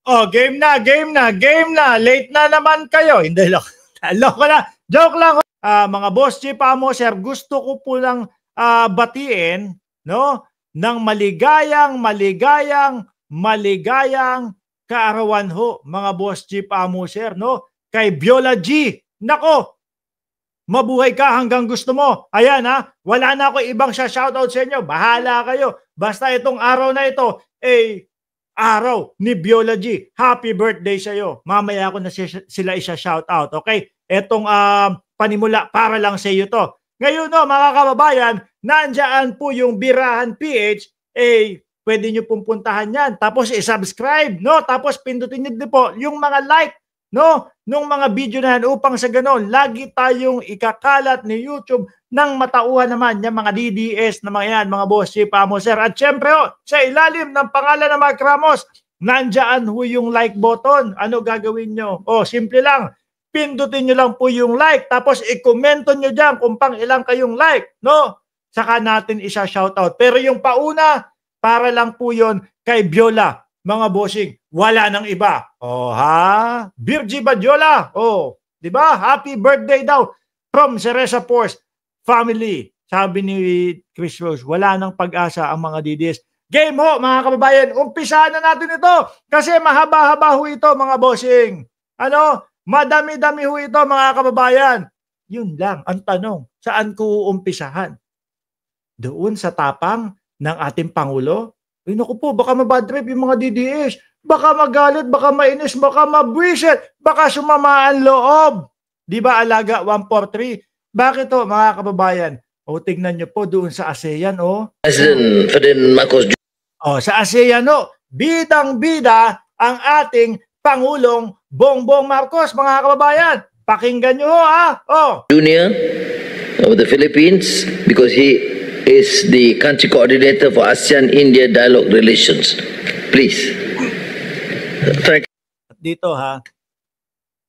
Oh, game na, game na, game na. Late na naman kayo. Hindi lang. Loko na. Joke lang. Mga boss chief amo sir, gusto ko po lang batiin, no, ng maligayang kaarawan ho, mga boss chief amo sir, no, kay Viola G. Nako, mabuhay ka hanggang gusto mo. Ayan ha, wala na ako ibang shoutout sa inyo. Bahala kayo. Basta itong araw na ito, araw ni Viola G. Happy birthday sa iyo. Mamaya ako na sila isa-shoutout. Okay? Etong panimula para lang sa iyo to. Ngayon no, mga kababayan, nandiyan po yung Birahan PH. Pwede nyo pong puntahan yan. Tapos i-subscribe, no? Tapos pindutin nyo din po yung mga like, no, nung mga video na yan upang sa ganon, lagi tayong ikakalat ni YouTube ng matauhan naman yung mga DDS na mga yan, mga boss chief amo sir. At syempre, sa ilalim ng pangalan ng Mark Ramos, nandyan ho yung like button. Ano gagawin nyo? Simple lang. Pindutin nyo lang po yung like, tapos i-commento nyo dyan kung pang ilang kayong like, no? Saka natin isa-shoutout. Pero yung pauna, para lang po yon kay Viola. Mga bossing, wala nang iba. Virgie Badiola. Di ba? Happy birthday daw from Cereza Force family. Sabi ni Chris Rose, wala nang pag-asa ang mga DDS. Game ho, mga kababayan. Umpisahan na natin ito kasi mahaba-haba ho ito, mga bossing. Madami-dami ho ito, mga kababayan. Yun lang ang tanong. Saan ko umpisahan? Doon sa tapang ng ating Pangulo? Naku po, baka mabad trip yung mga DDS. Baka magalit, baka mainis, baka mabwisit, baka sumamaan loob. Di ba, Alaga 143? Bakit to, mga kababayan? Tignan nyo po doon sa ASEAN, President Ferdinand Marcos. Sa ASEAN, bidang-bida ang ating Pangulong Bongbong Marcos, mga kababayan. Pakinggan nyo, Junior of the Philippines, because he is the country coordinator for ASEAN-India Dialogue Relations. Please. Thank you. Dito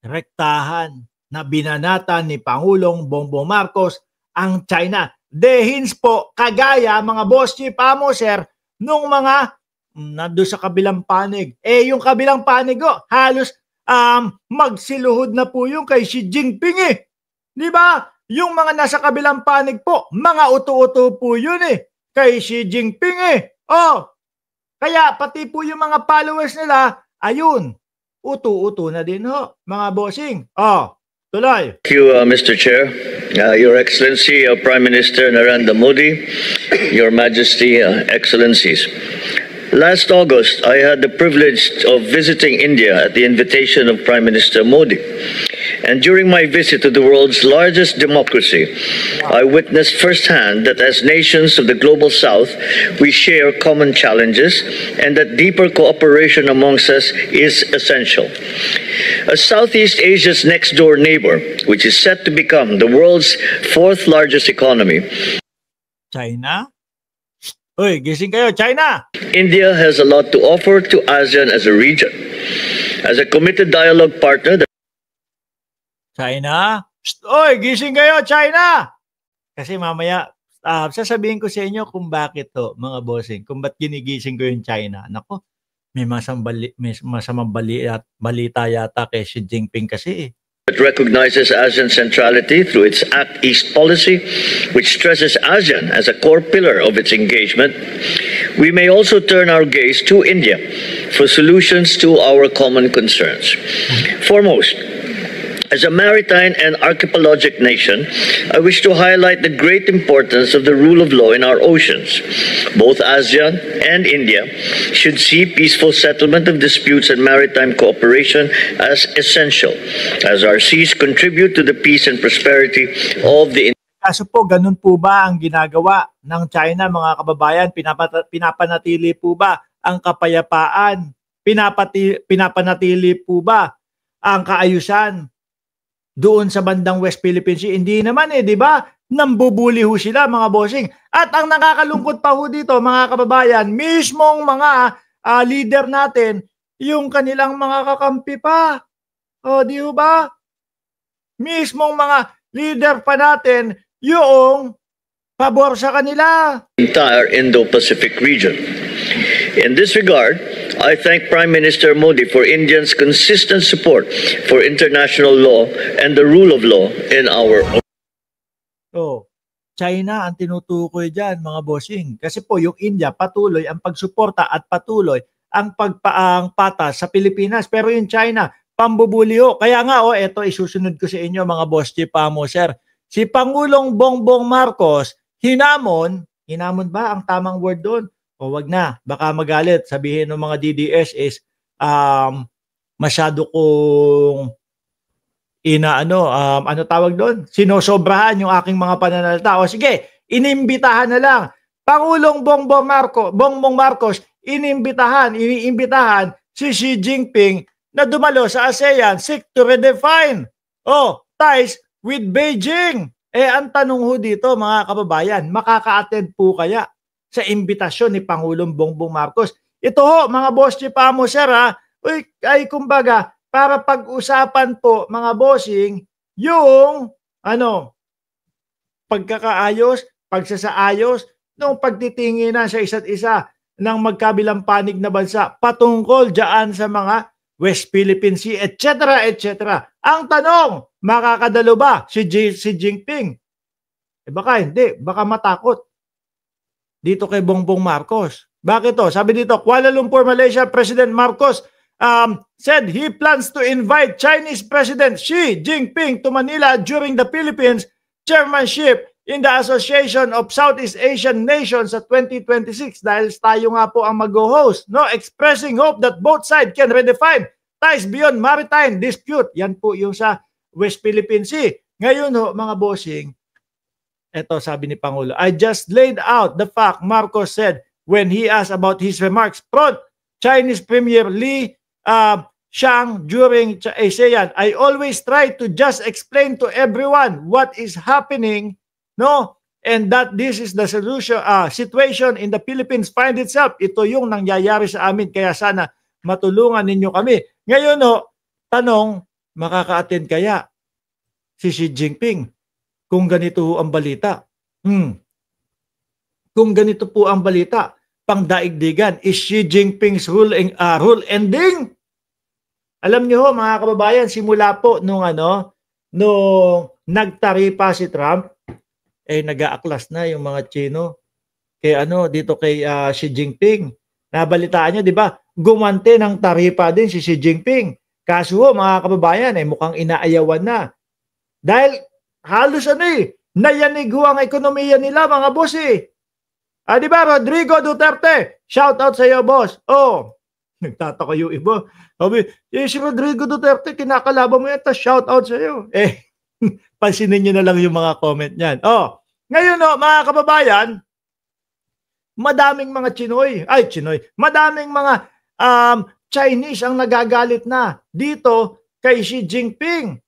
rektahan na binanatan ni Pangulong Bongbong Marcos ang China. Dehins po, kagaya mga boss chief amo sir, nung mga nando sa kabilang panig. Yung kabilang panig halos magsiluhod na po yung kay Xi Jinping Di ba? Yung mga nasa kabilang panig po, mga uto-uto po yun kay Xi Jinping Kaya pati po yung mga followers nila, ayun, uto-uto na din mga bossing. Tuloy. Thank you, Mr. Chair. Your Excellency, Prime Minister Narendra Modi, Your Majesty, Excellencies. Last August, I had the privilege of visiting India at the invitation of Prime Minister Modi. And during my visit to the world's largest democracy, I witnessed firsthand that as nations of the global south, we share common challenges and that deeper cooperation amongst us is essential. As Southeast Asia's next-door neighbor, which is set to become the world's fourth largest economy, China? Gising kayo, China! India has a lot to offer to ASEAN as a region. As a committed dialogue partner, China? Gising kayo, China! Kasi mamaya, sasabihin ko sa inyo kung bakit to, mga bossing, kung ba't ginigising ko yung China. Nako, may masamang balita yata kay Xi Jinping kasi It recognizes ASEAN centrality through its Act East policy, which stresses ASEAN as a core pillar of its engagement. We may also turn our gaze to India for solutions to our common concerns. Foremost, as a maritime and archipelagic nation, I wish to highlight the great importance of the rule of law in our oceans. Both ASEAN and India should see peaceful settlement of disputes and maritime cooperation as essential, as our seas contribute to the peace and prosperity of the Kaso po, ganun po ba ang ginagawa ng China, mga kababayan? Pinapanatili po ba ang kapayapaan? Pinapanatili po ba ang kaayusan doon sa bandang West Philippine Sea? Hindi naman di ba? Nambubuli ho sila, mga bossing. At ang nakakalungkot pa ho dito, mga kababayan, mismong mga leader natin, yung kanilang mga kakampi pa. Di ho ba? Mismong mga leader pa natin, yung pabor sa kanila. Entire Indo-Pacific region. In this regard, I thank Prime Minister Modi for India's consistent support for international law and the rule of law in our Oh, China ang tinutukoy dyan, mga bossing. Kasi po yung India patuloy ang pagsuporta at patuloy ang pagpaang patas sa Pilipinas. Pero yung China, pambubulyo. Kaya nga, eto isusunod ko sa inyo mga boss chief amo, sir. Si Pangulong Bongbong Marcos, hinamon ba ang tamang word doon? O wag na, baka magalit. Sabihin ng mga DDS is masyado kong ano tawag doon? Sinosobrahan yung aking mga pananalita. O sige, inimbitahan na lang. Pangulong Bongbong Marcos, iniimbitahan si Xi Jinping na dumalo sa ASEAN, seek to redefine ties with Beijing. Ang tanong ho dito mga kababayan, makaka-attend po kaya sa imbitasyon ni Pangulong Bongbong Marcos? Ito ho, mga boss chief amo, sir, ay kumbaga, para pag-usapan po mga bossing yung pagkakaayos, pagsasaayos ng pagtitinginan sa isa't isa ng magkabilang panig na bansa patungkol diyan sa mga West Philippine Sea, etc. etc. Ang tanong, makakadalo ba si Jinping? Baka hindi, baka matakot dito kay Bongbong Marcos. Bakit to? Sabi dito, Kuala Lumpur, Malaysia, President Marcos said he plans to invite Chinese President Xi Jinping to Manila during the Philippines chairmanship in the Association of Southeast Asian Nations sa 2026 dahil tayo nga po ang mag-host, expressing hope that both sides can redefine ties beyond maritime dispute. Yan po yung sa West Philippine Sea. Ngayon ho, mga bossing, eto sabi ni Pangulo, I just laid out the fact, Marcos said when he asked about his remarks front Chinese Premier Li Qiang during ASEAN. I always try to just explain to everyone what is happening, and that this is the solution situation in the Philippines find itself. Ito yung nangyayari sa amin, kaya sana matulungan ninyo kami. Ngayon tanong, makaka-attend kaya si Xi Jinping kung ganito ang balita? Kung ganito po ang balita, pangdaigdigan, is Xi Jinping's rule ending? Alam niyo ho, mga kababayan, simula po nung nagtaripa si Trump, nag-aaklas na yung mga Chino kay dito kay Xi Jinping. Nabalitaan niyo, 'di ba? Gumante ng taripa din si Xi Jinping. Kaso ho, mga kababayan, mukhang inaayawan na. Dahil halos nayanig ho ang ekonomiya nila, mga boss di ba, Rodrigo Duterte? Shout out sa iyo, boss. Nagtataka yung iba. Sabi, si Rodrigo Duterte, kinakalaban mo yan, shout out sa iyo. Pansinin nyo na lang yung mga comment niyan. Ngayon mga kababayan, madaming mga madaming mga Chinese ang nagagalit na dito kay Xi Jinping.